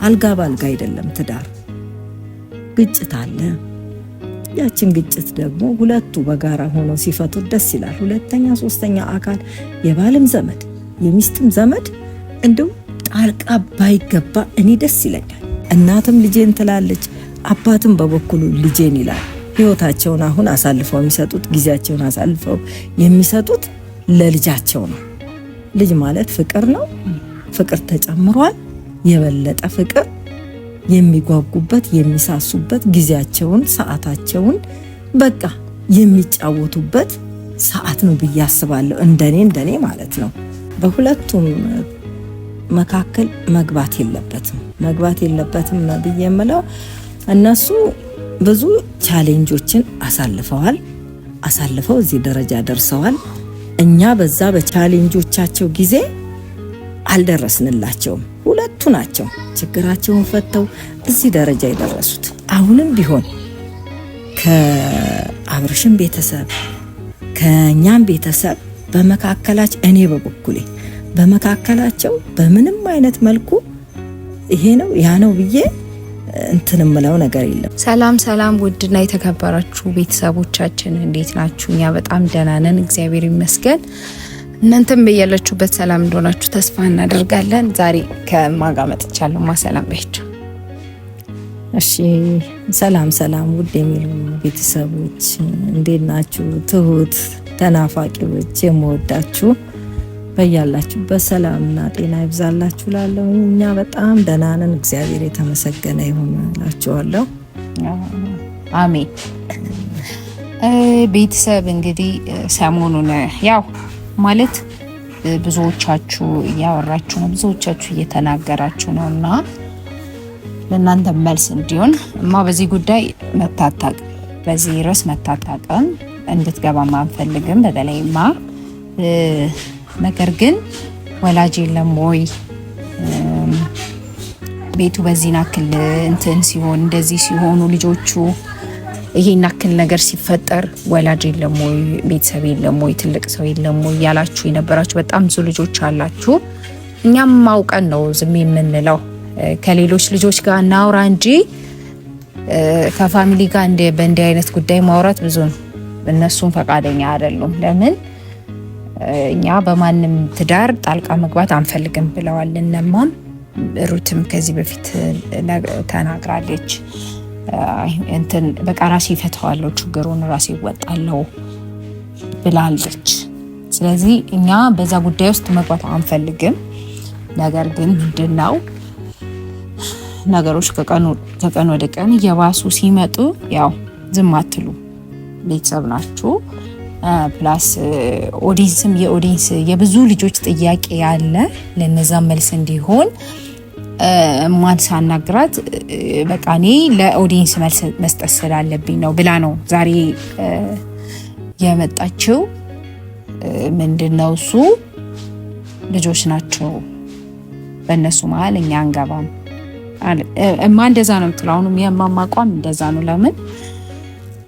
አልጋ ባልጋ አይደለም ትዳር። ግጭት አለ። ያችን ግጭት ደግሞ ሁለቱ በጋራ ሆነው ሲፈቱት ደስ ይላል። ሁለተኛ ሶስተኛ አካል የባልም ዘመድ የሚስትም ዘመድ እንደው ጣልቃ ባይገባ እኔ ደስ ይለኛል። እናትም ልጄን ትላለች፣ አባትም በበኩሉ ልጄን ይላል። ህይወታቸውን አሁን አሳልፈው የሚሰጡት ጊዜያቸውን አሳልፈው የሚሰጡት ለልጃቸው ነው። ልጅ ማለት ፍቅር ነው። ፍቅር ተጨምሯል። የበለጠ ፍቅር የሚጓጉበት የሚሳሱበት ጊዜያቸውን ሰዓታቸውን በቃ የሚጫወቱበት ሰዓት ነው ብዬ አስባለሁ። እንደኔ ማለት ነው። በሁለቱም መካከል መግባት የለበትም ብዬ የምለው እነሱ ብዙ ቻሌንጆችን አሳልፈው እዚህ ደረጃ ደርሰዋል። እኛ በዛ በቻሌንጆቻቸው ጊዜ አልደረስንላቸውም። ሁለቱ ናቸው ችግራቸውን ፈተው እዚህ ደረጃ የደረሱት። አሁንም ቢሆን ከአብርሽም ቤተሰብ ከኛም ቤተሰብ በመካከላቸው እኔ በበኩሌ በመካከላቸው በምንም አይነት መልኩ ይሄ ነው ያ ነው ብዬ እንትንምለው ነገር የለም። ሰላም ውድና የተከበራችሁ ቤተሰቦቻችን እንዴት ናችሁ? እኛ በጣም ደህና ነን፣ እግዚአብሔር ይመስገን። እናንተም በያላችሁበት ሰላም እንደሆናችሁ ተስፋ እናደርጋለን። ዛሬ ከማጋ መጥቻለሁ። ሰላም በያችሁ። እሺ ሰላም ውድ የሚሉ ቤተሰቦች እንዴት ናችሁ? ትሁት ተናፋቂዎች የምወዳችሁ በያላችሁበት ሰላምና ጤና ይብዛላችሁ ላለሁ። እኛ በጣም ደህና ነን፣ እግዚአብሔር የተመሰገነ ይሁን እላችኋለሁ። አሜን። ቤተሰብ እንግዲህ ሰሞኑን ያው ማለት ብዙዎቻችሁ እያወራችሁ ነው፣ ብዙዎቻችሁ እየተናገራችሁ ነውና ለእናንተ መልስ እንዲሆን በዚህ ጉዳይ በዚህ ርዕስ መታጣቀም እንድትገባ አንፈልግም። በተለይማ ነገር ግን ወላጅ የለም ወይ ቤቱ በዚህ ናክል እንትን ሲሆን እንደዚህ ሲሆኑ ልጆቹ ይሄን ናክል ነገር ሲፈጠር ወላጅ የለም ወይ ቤተሰብ የለም ወይ ትልቅ ሰው የለም ወይ ያላችሁ የነበራችሁ በጣም ብዙ ልጆች አላችሁ። እኛም ማውቀን ነው ዝም የምንለው። ከሌሎች ልጆች ጋር እናውራ እንጂ ከፋሚሊ ጋር በእንዲህ አይነት ጉዳይ ማውራት ብዙ ነው እነሱም ፈቃደኛ አይደሉም። ለምን እኛ በማንም ትዳር ጣልቃ መግባት አንፈልግም ብለዋል። እነማም ሩትም ከዚህ በፊት ተናግራለች። እንትን በቃ ራሴ እፈታዋለሁ ችግሩን ራሴ እወጣለሁ ብላለች። ስለዚህ እኛ በዛ ጉዳይ ውስጥ መግባት አንፈልግም። ነገር ግን ምንድነው ነገሮች ከቀን ወደ ቀን እየባሱ ሲመጡ ያው ዝም አትሉ፣ ቤተሰብ ናችሁ። ፕላስ ኦዲየንስ የብዙ ልጆች ጥያቄ ያለ ለነዛ መልስ እንዲሆን ማን ሳናግራት በቃ እኔ ለኦዲየንስ መልስ መስጠት ስላለብኝ ነው ብላ ነው ዛሬ የመጣችው። ምንድነው እሱ ልጆች ናቸው፣ በእነሱ መሀል እኛ አንገባም። እንደዛ ነው የምትለው። አሁንም የማማቋም እንደዛ ነው። ለምን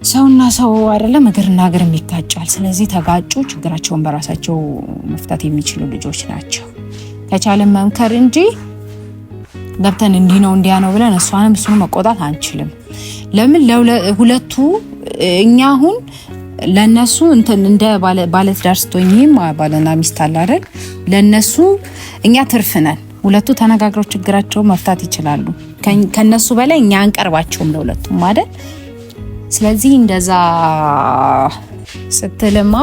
ሰውና ሰው አይደለም እግርና እግር ይጋጫል። ስለዚህ ተጋጩ፣ ችግራቸውን በራሳቸው መፍታት የሚችሉ ልጆች ናቸው። ከቻለን መምከር እንጂ ገብተን እንዲህ ነው እንዲያ ነው ብለን እሱን መቆጣት አንችልም። ለምን ለሁለቱ እኛ አሁን ለነሱ እንደ ባለትዳር ስትሆኚም ባልና ሚስት አለ አይደል? ለነሱ እኛ ትርፍ ነን። ሁለቱ ተነጋግረው ችግራቸውን መፍታት ይችላሉ። ከነሱ በላይ እኛ አንቀርባቸውም ለሁለቱም አይደል? ስለዚህ እንደዛ ስትልማ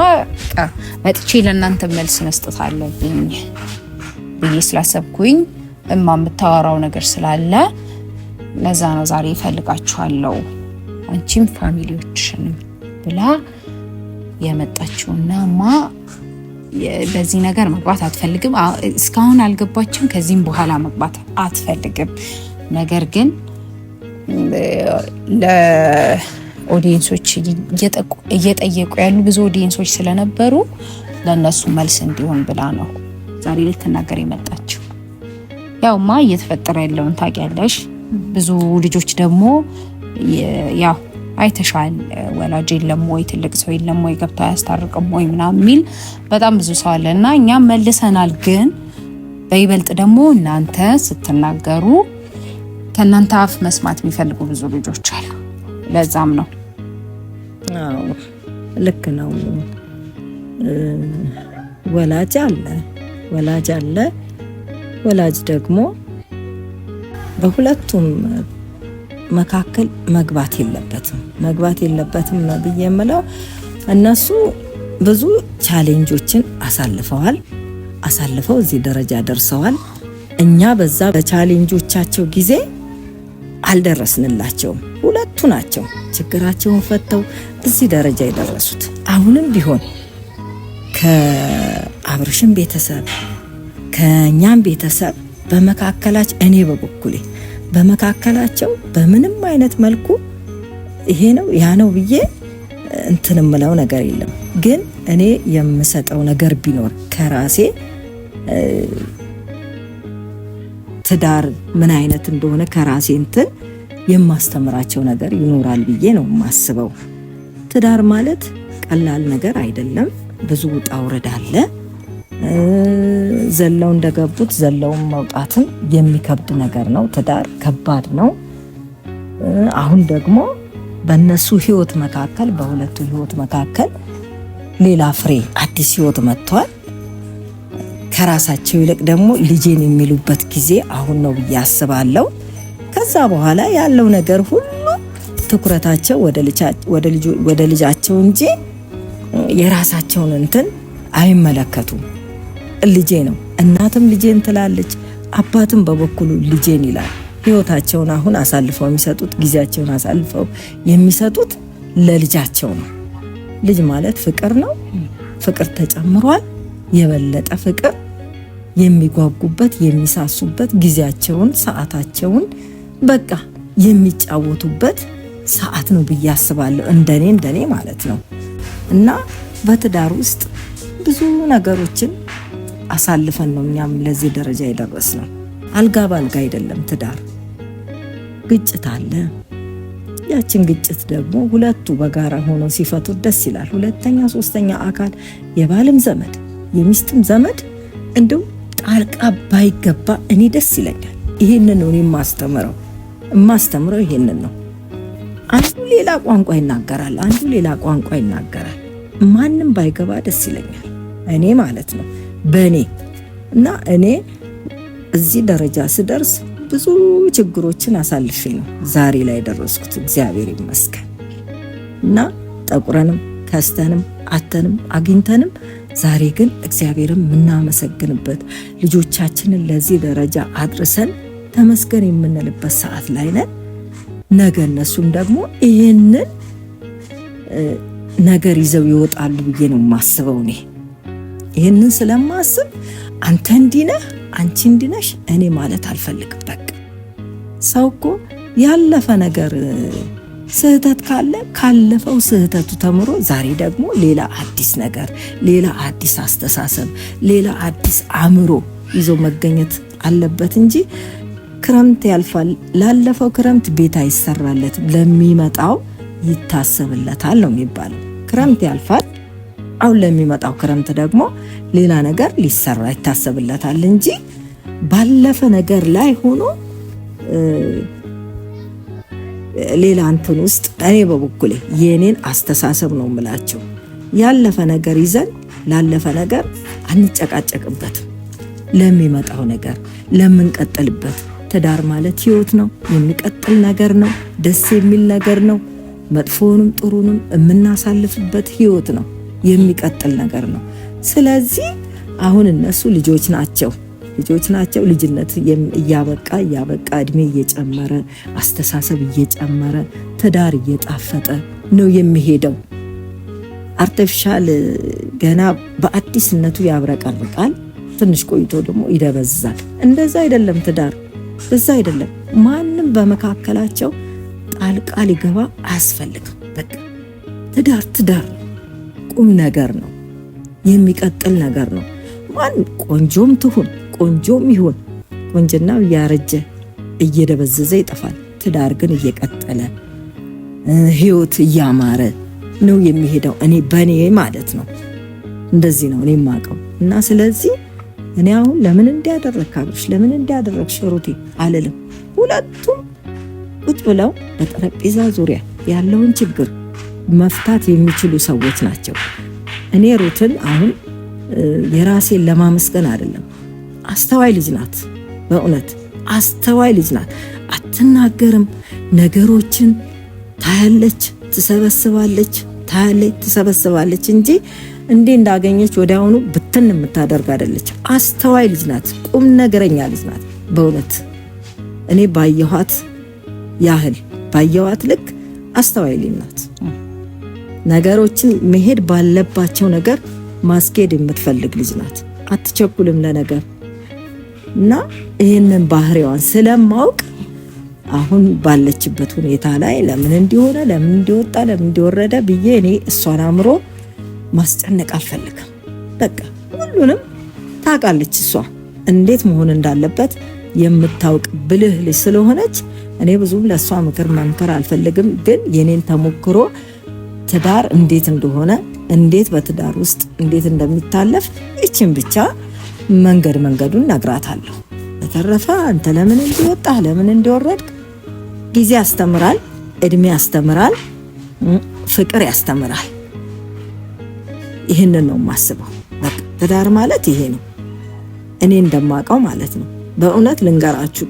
መጥቼ ለእናንተ መልስ መስጠት አለብኝ ብዬ ስላሰብኩኝ የምታወራው ነገር ስላለ ለዛ ነው ዛሬ እፈልጋችኋለሁ አንቺም ፋሚሊዎችሽን ብላ የመጣችውና በዚህ ነገር መግባት አትፈልግም። እስካሁን አልገባችም፣ ከዚህም በኋላ መግባት አትፈልግም። ነገር ግን ለኦዲየንሶች እየጠየቁ ያሉ ብዙ ኦዲየንሶች ስለነበሩ ለነሱ መልስ እንዲሆን ብላ ነው ዛሬ ልትናገር የመጣችው። ያውማ እየተፈጠረ ያለውን ታውቂያለሽ። ብዙ ልጆች ደግሞ ያው አይተሻል፣ ወላጅ የለም ወይ ትልቅ ሰው የለም ወይ ገብታ ያስታርቅም ወይ ምናምን የሚል በጣም ብዙ ሰው አለና እኛም መልሰናል። ግን በይበልጥ ደግሞ እናንተ ስትናገሩ ከእናንተ አፍ መስማት የሚፈልጉ ብዙ ልጆች አሉ። ለዛም ነው። አዎ ልክ ነው። ወላጅ አለ። ወላጅ ደግሞ በሁለቱም መካከል መግባት የለበትም ነው ብዬ የምለው። እነሱ ብዙ ቻሌንጆችን አሳልፈው እዚህ ደረጃ ደርሰዋል። እኛ በዛ በቻሌንጆቻቸው ጊዜ አልደረስንላቸውም። ሁለቱ ናቸው ችግራቸውን ፈተው እዚህ ደረጃ የደረሱት። አሁንም ቢሆን ከአብርሽም ቤተሰብ ከኛም ቤተሰብ በመካከላቸው እኔ በበኩሌ በመካከላቸው በምንም አይነት መልኩ ይሄ ነው ያ ነው ብዬ እንትን እምለው ነገር የለም። ግን እኔ የምሰጠው ነገር ቢኖር ከራሴ ትዳር ምን አይነት እንደሆነ ከራሴ እንትን የማስተምራቸው ነገር ይኖራል ብዬ ነው የማስበው። ትዳር ማለት ቀላል ነገር አይደለም። ብዙ ውጣ ውረድ አለ። ዘለው እንደገቡት ዘለውን መውጣትን የሚከብድ ነገር ነው። ትዳር ከባድ ነው። አሁን ደግሞ በእነሱ ህይወት መካከል በሁለቱ ህይወት መካከል ሌላ ፍሬ አዲስ ህይወት መጥቷል። ከራሳቸው ይልቅ ደግሞ ልጄን የሚሉበት ጊዜ አሁን ነው ብዬ አስባለሁ። ከዛ በኋላ ያለው ነገር ሁሉ ትኩረታቸው ወደ ልጃቸው እንጂ የራሳቸውን እንትን አይመለከቱም። ልጄ ነው። እናትም ልጄን ትላለች፣ አባትም በበኩሉ ልጄን ይላል። ህይወታቸውን አሁን አሳልፈው የሚሰጡት ጊዜያቸውን አሳልፈው የሚሰጡት ለልጃቸው ነው። ልጅ ማለት ፍቅር ነው። ፍቅር ተጨምሯል። የበለጠ ፍቅር የሚጓጉበት የሚሳሱበት ጊዜያቸውን ሰዓታቸውን በቃ የሚጫወቱበት ሰዓት ነው ብዬ አስባለሁ። እንደኔ ማለት ነው። እና በትዳር ውስጥ ብዙ ነገሮችን አሳልፈን ነው እኛም ለዚህ ደረጃ የደረስነው። አልጋ ባልጋ አይደለም ትዳር። ግጭት አለ። ያችን ግጭት ደግሞ ሁለቱ በጋራ ሆነው ሲፈቱት ደስ ይላል። ሁለተኛ ሶስተኛ አካል የባልም ዘመድ የሚስትም ዘመድ እንደው ጣልቃ ባይገባ እኔ ደስ ይለኛል። ይሄንን ነው የማስተምረው ይሄንን ነው። አንዱ ሌላ ቋንቋ ይናገራል፣ አንዱ ሌላ ቋንቋ ይናገራል። ማንም ባይገባ ደስ ይለኛል እኔ ማለት ነው በእኔ እና እኔ እዚህ ደረጃ ስደርስ ብዙ ችግሮችን አሳልፌ ነው ዛሬ ላይ ደረስኩት። እግዚአብሔር ይመስገን። እና ጠቁረንም ከስተንም አተንም አግኝተንም ዛሬ ግን እግዚአብሔርን የምናመሰግንበት ልጆቻችንን ለዚህ ደረጃ አድርሰን ተመስገን የምንልበት ሰዓት ላይ ነን። ነገ እነሱም ደግሞ ይህንን ነገር ይዘው ይወጣሉ ብዬ ነው የማስበው። እኔ ይህንን ስለማስብ አንተ እንዲነህ አንቺ እንዲነሽ እኔ ማለት አልፈልግም። በቃ ሰው እኮ ያለፈ ነገር ስህተት ካለፈው ስህተቱ ተምሮ ዛሬ ደግሞ ሌላ አዲስ ነገር፣ ሌላ አዲስ አስተሳሰብ፣ ሌላ አዲስ አእምሮ ይዞ መገኘት አለበት እንጂ ክረምት ያልፋል፣ ላለፈው ክረምት ቤት አይሰራለትም፣ ለሚመጣው ይታሰብለታል ነው የሚባለው። ክረምት ያልፋል፣ አሁን ለሚመጣው ክረምት ደግሞ ሌላ ነገር ሊሰራ ይታሰብለታል እንጂ ባለፈ ነገር ላይ ሆኖ ሌላ እንትን ውስጥ እኔ በበኩሌ የኔን አስተሳሰብ ነው የምላቸው። ያለፈ ነገር ይዘን ላለፈ ነገር አንጨቃጨቅበትም። ለሚመጣው ነገር ለምንቀጥልበት። ትዳር ማለት ህይወት ነው፣ የሚቀጥል ነገር ነው፣ ደስ የሚል ነገር ነው። መጥፎውንም ጥሩንም የምናሳልፍበት ህይወት ነው፣ የሚቀጥል ነገር ነው። ስለዚህ አሁን እነሱ ልጆች ናቸው። ልጅነት እያበቃ እድሜ እየጨመረ አስተሳሰብ እየጨመረ ትዳር እየጣፈጠ ነው የሚሄደው። አርቲፊሻል ገና በአዲስነቱ ያብረቀርቃል፣ ትንሽ ቆይቶ ደግሞ ይደበዝዛል። እንደዛ አይደለም ትዳር፣ በዛ አይደለም። ማንም በመካከላቸው ጣልቃ ሊገባ አያስፈልግም። በቃ ትዳር ቁም ነገር ነው፣ የሚቀጥል ነገር ነው። ማን ቆንጆም ትሁን ቆንጆም ይሁን ቆንጅናው እያረጀ እየደበዘዘ ይጠፋል። ትዳር ግን እየቀጠለ ህይወት እያማረ ነው የሚሄደው። እኔ በኔ ማለት ነው እንደዚህ ነው እኔ የማውቀው። እና ስለዚህ እኔ አሁን ለምን እንዲያደረግሽ ለምን እንዲያደረግሽ ሩቴ አልልም። ሁለቱም ቁጭ ብለው በጠረጴዛ ዙሪያ ያለውን ችግር መፍታት የሚችሉ ሰዎች ናቸው። እኔ ሩትን አሁን የራሴን ለማመስገን አይደለም፣ አስተዋይ ልጅ ናት። በእውነት አስተዋይ ልጅ ናት። አትናገርም፣ ነገሮችን ታያለች፣ ትሰበስባለች፣ ታያለች፣ ትሰበስባለች እንጂ እንዴ እንዳገኘች ወዲያውኑ ብትን የምታደርግ አይደለች። አስተዋይ ልጅ ናት። ቁም ነገረኛ ልጅ ናት። በእውነት እኔ ባየኋት ያህል ባየኋት ልክ አስተዋይ ልጅ ናት። ነገሮችን መሄድ ባለባቸው ነገር ማስኬድ የምትፈልግ ልጅ ናት። አትቸኩልም ለነገር እና ይህንን ባህሪዋን ስለማውቅ አሁን ባለችበት ሁኔታ ላይ ለምን እንዲሆነ ለምን እንዲወጣ ለምን እንዲወረደ ብዬ እኔ እሷን አእምሮ ማስጨነቅ አልፈልግም። በቃ ሁሉንም ታውቃለች። እሷ እንዴት መሆን እንዳለበት የምታውቅ ብልህ ልጅ ስለሆነች እኔ ብዙም ለእሷ ምክር መምከር አልፈልግም። ግን የኔን ተሞክሮ ትዳር እንዴት እንደሆነ እንዴት በትዳር ውስጥ እንዴት እንደሚታለፍ ይችን ብቻ መንገዱን ነግራታለሁ። በተረፈ አንተ ለምን እንዲወጣህ ለምን እንዲወረድክ ጊዜ ያስተምራል፣ እድሜ ያስተምራል፣ ፍቅር ያስተምራል። ይህንን ነው የማስበው። በቃ ትዳር ማለት ይሄ ነው፣ እኔ እንደማውቀው ማለት ነው። በእውነት ልንገራችሁ፣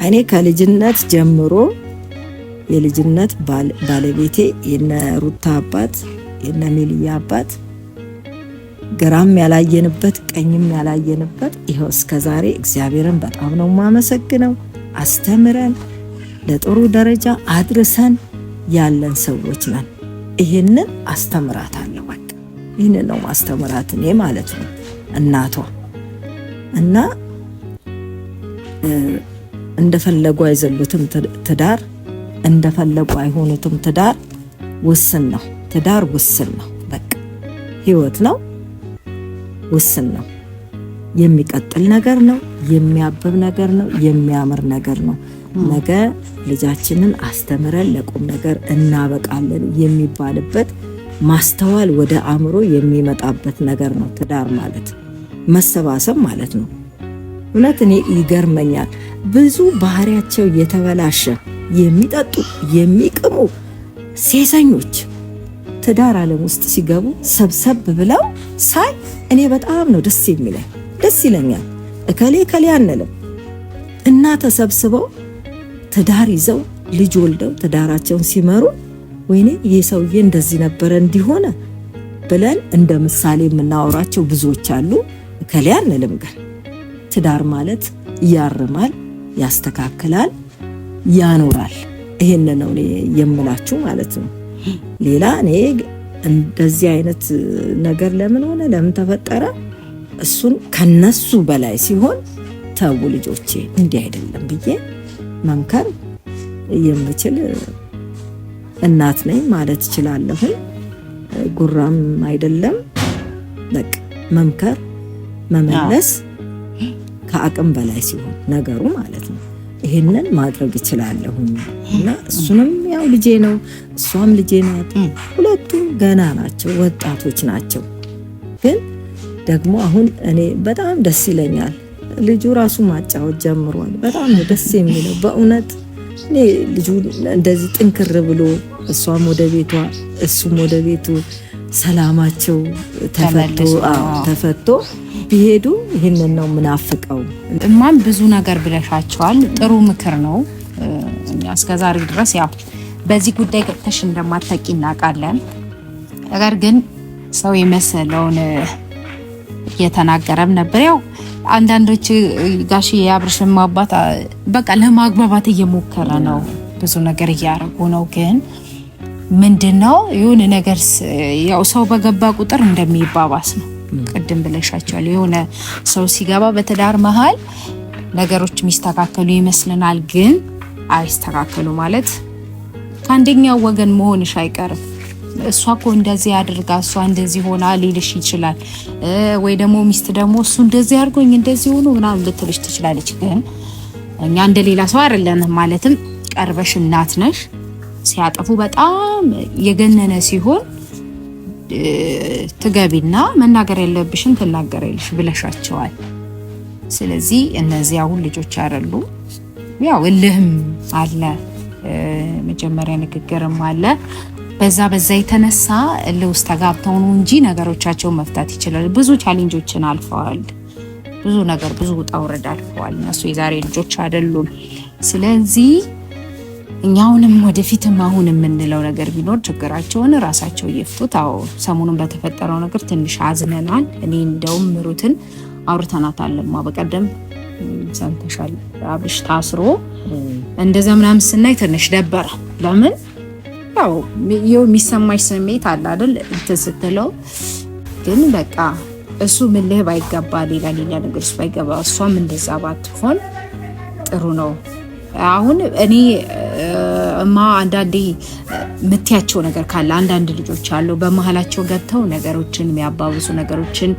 እኔ ከልጅነት ጀምሮ የልጅነት ባለቤቴ የነ ሩታ አባት የነ ሜልያ አባት ግራም ያላየንበት ቀኝም ያላየንበት ይኸው እስከዛሬ እግዚአብሔርን በጣም ነው የማመሰግነው። አስተምረን ለጥሩ ደረጃ አድርሰን ያለን ሰዎች ነን። ይህንን አስተምራታለሁ። በቃ ይህንን ነው ማስተምራት እኔ ማለት ነው እናቷ እና እንደፈለጉ አይዘሉትም ትዳር፣ እንደፈለጉ አይሆኑትም ትዳር። ውስን ነው ትዳር፣ ውስን ነው። በቃ ህይወት ነው፣ ውስን ነው። የሚቀጥል ነገር ነው፣ የሚያብብ ነገር ነው፣ የሚያምር ነገር ነው። ነገ ልጃችንን አስተምረን ለቁም ነገር እናበቃለን የሚባልበት ማስተዋል ወደ አእምሮ የሚመጣበት ነገር ነው ትዳር ማለት፣ መሰባሰብ ማለት ነው። እውነት እኔ ይገርመኛል። ብዙ ባህሪያቸው የተበላሸ የሚጠጡ የሚቅሙ ሴሰኞች ትዳር ዓለም ውስጥ ሲገቡ ሰብሰብ ብለው ሳይ እኔ በጣም ነው ደስ የሚለኝ፣ ደስ ይለኛል። እከሌ አንልም እና ተሰብስበው ትዳር ይዘው ልጅ ወልደው ትዳራቸውን ሲመሩ ወይኔ ይህ ሰውዬ እንደዚህ ነበረ እንዲሆነ ብለን እንደ ምሳሌ የምናወራቸው ብዙዎች አሉ። እከሌ አንልም። ግን ትዳር ማለት ያርማል፣ ያስተካክላል፣ ያኖራል። ይሄን ነው እኔ የምላችሁ ማለት ነው። ሌላ እኔ እንደዚህ አይነት ነገር ለምን ሆነ ለምን ተፈጠረ እሱን ከነሱ በላይ ሲሆን ተው ልጆቼ እንዲህ አይደለም ብዬ መምከር የምችል እናት ነኝ ማለት እችላለሁ። ጉራም አይደለም። በቃ መምከር መመለስ ከአቅም በላይ ሲሆን ነገሩ ማለት ነው። ይሄንን ማድረግ እችላለሁ እና እሱንም ያው ልጄ ነው እሷም ልጄ ናት። ሁለቱም ገና ናቸው፣ ወጣቶች ናቸው። ግን ደግሞ አሁን እኔ በጣም ደስ ይለኛል። ልጁ ራሱ ማጫወት ጀምሯል። በጣም ነው ደስ የሚለው በእውነት። እኔ ልጁ እንደዚህ ጥንክር ብሎ እሷም ወደ ቤቷ እሱም ወደ ቤቱ ሰላማቸው ተፈቶ ቢሄዱ ይህንን ነው ምናፍቀው። እማም ብዙ ነገር ብለሻቸዋል። ጥሩ ምክር ነው። እስከዛሬ ድረስ ያው በዚህ ጉዳይ ገብተሽ እንደማታውቂ እናውቃለን። ነገር ግን ሰው የመሰለውን እየተናገረም ነበር። ያው አንዳንዶች ጋሽ የአብርሽን ማባት በቃ ለማግባባት እየሞከረ ነው፣ ብዙ ነገር እያደረጉ ነው። ግን ምንድነው የሆነ ነገር ያው ሰው በገባ ቁጥር እንደሚባባስ ነው። ቅድም ብለሻቸዋል። የሆነ ሰው ሲገባ በትዳር መሃል ነገሮች የሚስተካከሉ ይመስልናል፣ ግን አይስተካከሉ ማለት ከአንደኛው ወገን መሆንሽ አይቀርም። እሷ እኮ እንደዚህ አድርጋ እሷ እንደዚህ ሆና ሊልሽ ይችላል። ወይ ደግሞ ሚስት ደግሞ እሱ እንደዚህ አድርጎኝ እንደዚህ ሆኖ ምናምን ልትልሽ ትችላለች። ግን እኛ እንደሌላ ሰው አይደለንም። ማለትም ቀርበሽ እናት ነሽ። ሲያጠፉ በጣም የገነነ ሲሆን ትገቢና መናገር ያለብሽን ትናገሪያለሽ ብለሻቸዋል። ስለዚህ እነዚህ አሁን ልጆች አይደሉም። ያው እልህም አለ፣ መጀመሪያ ንግግርም አለ። በዛ የተነሳ እልህ ውስጥ ተጋብተው ነው እንጂ ነገሮቻቸውን መፍታት ይችላል። ብዙ ቻሌንጆችን አልፈዋል። ብዙ ነገር ብዙ ውጣ ውረድ አልፈዋል። እነሱ የዛሬ ልጆች አይደሉም። ስለዚህ እኛውንም ወደፊትም አሁን የምንለው ነገር ቢኖር ችግራቸውን ራሳቸው እየፈቱት። አዎ ሰሞኑን በተፈጠረው ነገር ትንሽ አዝነናል። እኔ እንደውም ምሩትን አውርተናታለማ በቀደም ሰምተሻል፣ አብርሽ ታስሮ እንደዛ ምናምን ስናይ ትንሽ ደበረ። ለምን ያው የሚሰማሽ ስሜት አለ አይደል እንትን ስትለው፣ ግን በቃ እሱ ምልህ ባይገባ ሌላ ነገር እሱ ባይገባ እሷም እንደዛ ባትሆን ጥሩ ነው። አሁን እኔ አንዳንዴ ምትያቸው ነገር ካለ አንዳንድ ልጆች አሉ በመሀላቸው ገብተው ነገሮችን የሚያባብሱ ነገሮችን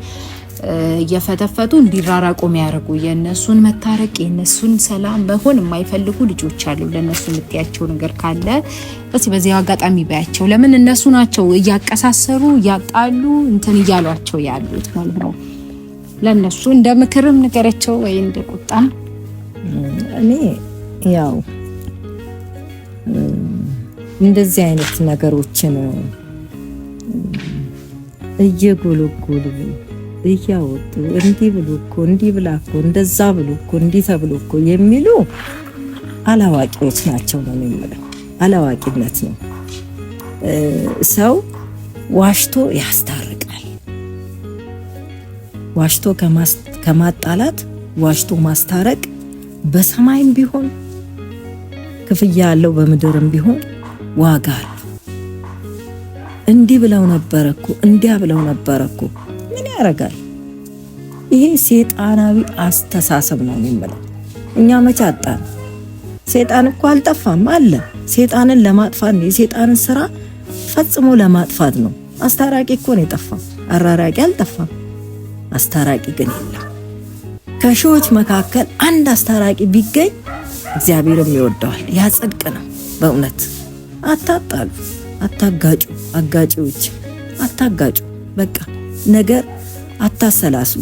እየፈተፈቱ እንዲራራቁ የሚያደርጉ የነሱን መታረቅ የነሱን ሰላም መሆን የማይፈልጉ ልጆች አሉ። ለነሱ ምትያቸው ነገር ካለ በዚህ አጋጣሚ ባያቸው። ለምን እነሱ ናቸው እያቀሳሰሩ እያጣሉ እንትን እያሏቸው ያሉት ማለት ነው። ለነሱ እንደ ምክርም ንገረቸው ወይ እንደ ቁጣም። እኔ ያው እንደዚህ አይነት ነገሮችን እየጎለጎሉ እያወጡ እንዲህ ብሎ እኮ እንዲህ ብላ እኮ እንደዛ ብሎ እኮ እንዲህ ተብሎ እኮ የሚሉ አላዋቂዎች ናቸው ነው የሚለው። አላዋቂነት ነው። ሰው ዋሽቶ ያስታርቃል። ዋሽቶ ከማጣላት ዋሽቶ ማስታረቅ በሰማይም ቢሆን ክፍያ ያለው በምድርም ቢሆን ዋጋ አለው። እንዲህ ብለው ነበረኩ እንዲያ ብለው ነበረኩ ምን ያረጋል? ይሄ ሰይጣናዊ አስተሳሰብ ነው የሚመለው። እኛ መቼ አጣን? ሰይጣን እኮ አልጠፋም አለ። ሰይጣንን ለማጥፋት ነው። የሰይጣንን ስራ ፈጽሞ ለማጥፋት ነው። አስታራቂ እኮ ነው የጠፋው። አራራቂ አልጠፋም። አስታራቂ ግን የለም። ከሺዎች መካከል አንድ አስታራቂ ቢገኝ እግዚአብሔርም ይወደዋል። ያ ጽድቅ ነው። በእውነት አታጣሉ፣ አታጋጩ፣ አጋጪዎች አታጋጩ። በቃ ነገር አታሰላስሉ።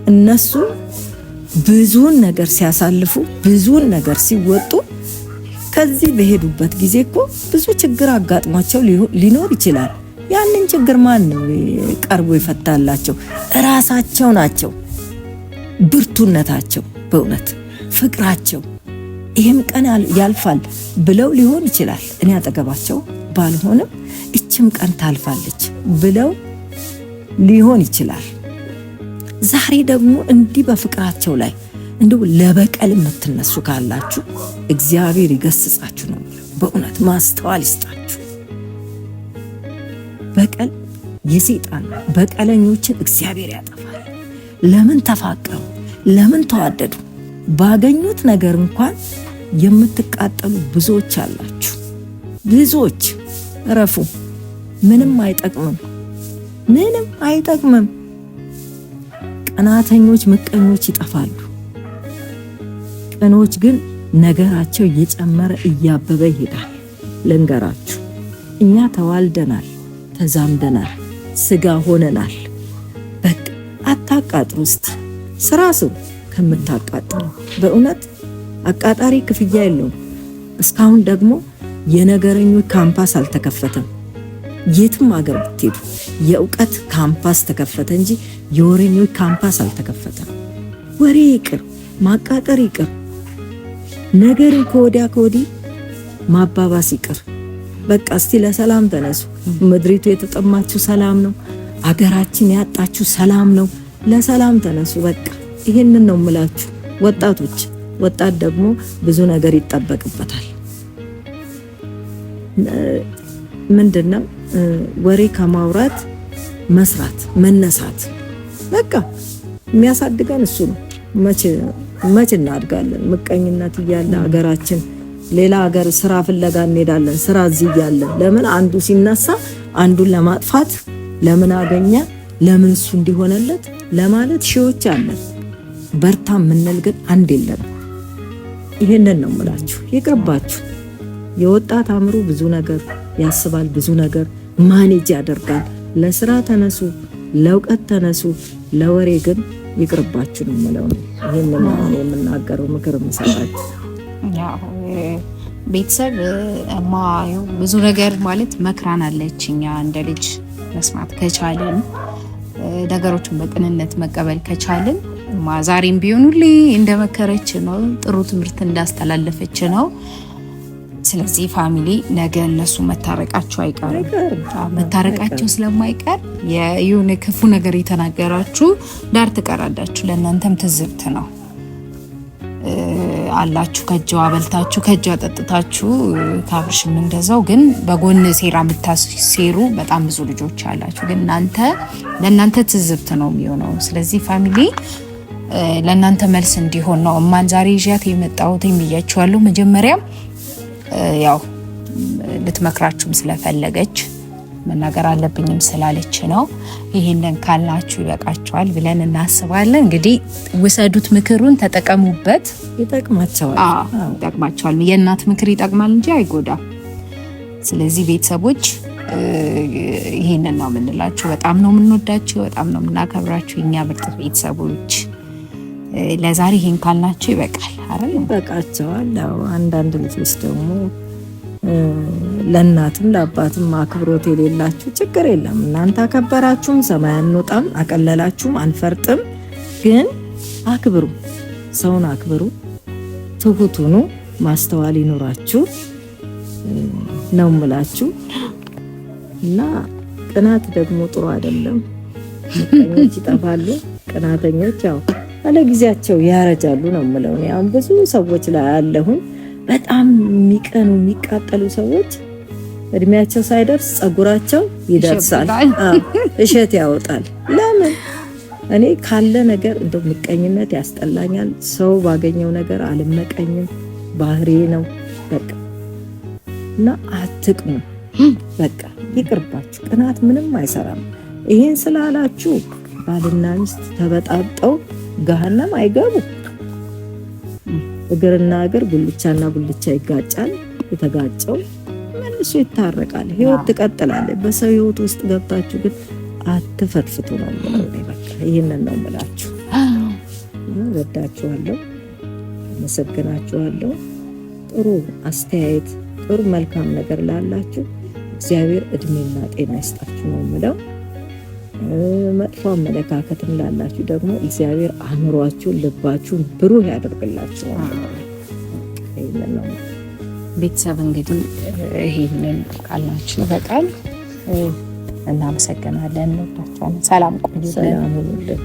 እነሱ ብዙውን ነገር ሲያሳልፉ ብዙውን ነገር ሲወጡ ከዚህ በሄዱበት ጊዜ እኮ ብዙ ችግር አጋጥሟቸው ሊኖር ይችላል። ያንን ችግር ማን ነው ቀርቦ ይፈታላቸው? እራሳቸው ናቸው። ብርቱነታቸው፣ በእውነት ፍቅራቸው ይሄም ቀን ያልፋል ብለው ሊሆን ይችላል። እኔ አጠገባቸው ባልሆንም እችም ቀን ታልፋለች ብለው ሊሆን ይችላል። ዛሬ ደግሞ እንዲህ በፍቅራቸው ላይ እንደው ለበቀል የምትነሱ ካላችሁ እግዚአብሔር ይገስጻችሁ ነው። በእውነት ማስተዋል ይስጣችሁ። በቀል የሰይጣን በቀለኞችን እግዚአብሔር ያጠፋል። ለምን ተፋቀሩ? ለምን ተዋደዱ? ባገኙት ነገር እንኳን የምትቃጠሉ ብዙዎች አላችሁ። ብዙዎች እረፉ። ምንም አይጠቅምም፣ ምንም አይጠቅምም። ቀናተኞች፣ ምቀኞች ይጠፋሉ። ቀኖች ግን ነገራቸው እየጨመረ እያበበ ይሄዳል። ልንገራችሁ፣ እኛ ተዋልደናል፣ ተዛምደናል፣ ስጋ ሆነናል። በቃ አታቃጥሩ። እስቲ ስራ ስሩ ከምታቃጥሉ። በእውነት አቃጣሪ ክፍያ የለውም። እስካሁን ደግሞ የነገረኞች ካምፓስ አልተከፈተም። የትም ሀገር ብትሄዱ የእውቀት ካምፓስ ተከፈተ እንጂ የወሬኞች ካምፓስ አልተከፈተም። ወሬ ይቅር፣ ማቃጠር ይቅር፣ ነገርን ከወዲያ ከወዲህ ማባባስ ይቅር። በቃ እስቲ ለሰላም ተነሱ። ምድሪቱ የተጠማችሁ ሰላም ነው። አገራችን ያጣችሁ ሰላም ነው። ለሰላም ተነሱ። በቃ ይሄንን ነው የምላችሁ ወጣቶች። ወጣት ደግሞ ብዙ ነገር ይጠበቅበታል። ምንድነው ወሬ ከማውራት መስራት፣ መነሳት። በቃ የሚያሳድገን እሱ ነው። መቼ እናድጋለን? ምቀኝነት እያለ ሀገራችን ሌላ ሀገር ስራ ፍለጋ እንሄዳለን። ስራ እዚህ እያለ ለምን አንዱ ሲነሳ አንዱን ለማጥፋት ለምን አገኘ ለምን እሱ እንዲሆነለት ለማለት ሺዎች አለን። በርታ የምንል ግን አንድ የለም። ይሄንን ነው የምላችሁ። ይቅርባችሁ። የወጣት አእምሮ ብዙ ነገር ያስባል፣ ብዙ ነገር ማኔጅ ያደርጋል። ለስራ ተነሱ፣ ለእውቀት ተነሱ። ለወሬ ግን ይቅርባችሁ ነው የምለው። ይሄንን ነው የምናገረው፣ ምክር የምሰጣችሁ። ያው ቤተሰብ ብዙ ነገር ማለት መክራን አለች። እኛ እንደ ልጅ መስማት ከቻልን ነገሮችን በቅንነት መቀበል ከቻልን ዛሬም ቢሆን ሁሌ እንደመከረች ነው፣ ጥሩ ትምህርት እንዳስተላለፈች ነው። ስለዚህ ፋሚሊ ነገ እነሱ መታረቃቸው አይቀርም። መታረቃቸው ስለማይቀር የሆነ ክፉ ነገር የተናገራችሁ ዳር ትቀራላችሁ። ለእናንተም ትዝብት ነው አላችሁ። ከእጇ አበልታችሁ ከእጇ ጠጥታችሁ ካብርሽም እንደዛው። ግን በጎን ሴራ የምታሴሩ በጣም ብዙ ልጆች አላችሁ። ግን ለእናንተ ትዝብት ነው የሚሆነው። ስለዚህ ፋሚሊ ለእናንተ መልስ እንዲሆን ነው እማን ዛሬ ይዣት የመጣሁት ብያችኋለሁ። መጀመሪያም ያው ልትመክራችሁም ስለፈለገች መናገር አለብኝም ስላለች ነው። ይሄንን ካልናችሁ ይበቃችኋል ብለን እናስባለን። እንግዲህ ውሰዱት፣ ምክሩን ተጠቀሙበት። ይጠቅማቸዋል። የእናት ምክር ይጠቅማል እንጂ አይጎዳም። ስለዚህ ቤተሰቦች ይሄንን ነው የምንላችሁ። በጣም ነው የምንወዳችሁ፣ በጣም ነው የምናከብራችሁ የኛ ምርጥ ቤተሰቦች። ለዛሬ ይሄን ካልናችሁ ይበቃል አይደል? ይበቃቸዋል። አንዳንድ ልጆች ደግሞ ለእናትም ለአባትም አክብሮት የሌላችሁ ችግር የለም። እናንተ አከበራችሁም ሰማይ አንወጣም፣ አቀለላችሁም አንፈርጥም። ግን አክብሩ፣ ሰውን አክብሩ፣ ትሁት ሁኑ፣ ማስተዋል ይኖራችሁ ነው ምላችሁ። እና ቅናት ደግሞ ጥሩ አይደለም። ምቀኞች ይጠፋሉ፣ ቅናተኞች ያው አለጊዜያቸው ያረጃሉ ነው የምለው። አሁን ብዙ ሰዎች ላይ አለሁን በጣም የሚቀኑ የሚቃጠሉ ሰዎች እድሜያቸው ሳይደርስ ጸጉራቸው ይደርሳል፣ እሸት ያወጣል። ለምን? እኔ ካለ ነገር እንደው ምቀኝነት ያስጠላኛል። ሰው ባገኘው ነገር አልመቀኝም፣ ባህሪ ነው በቃ። እና አትቅኑ፣ በቃ ይቅርባችሁ። ቅናት ምንም አይሰራም። ይሄን ስላላችሁ ባልና ሚስት ተበጣጠው ገሃነም አይገቡ። እግርና እግር ጉልቻና ጉልቻ ይጋጫል። የተጋጨው መልሶ ይታረቃል። ህይወት ትቀጥላለች። በሰው ህይወት ውስጥ ገብታችሁ ግን አትፈትፍቱ ነው የምለው። በቃ ይሄንን ነው የምላችሁ። ወዳችኋለሁ፣ አመሰግናችኋለሁ። ጥሩ አስተያየት፣ ጥሩ መልካም ነገር ላላችሁ እግዚአብሔር እድሜና ጤና ይስጣችሁ ነው የምለው። መጥፎ አመለካከትም ላላችሁ ደግሞ እግዚአብሔር አእምሯችሁን ልባችሁን ብሩህ ያደርግላችሁ። ቤተሰብ እንግዲህ ይሄንን ካልናችሁ በቃል እናመሰግናለን። እንወዳችኋለን። ሰላም ቆዩ። ሰላም ሁኑልን።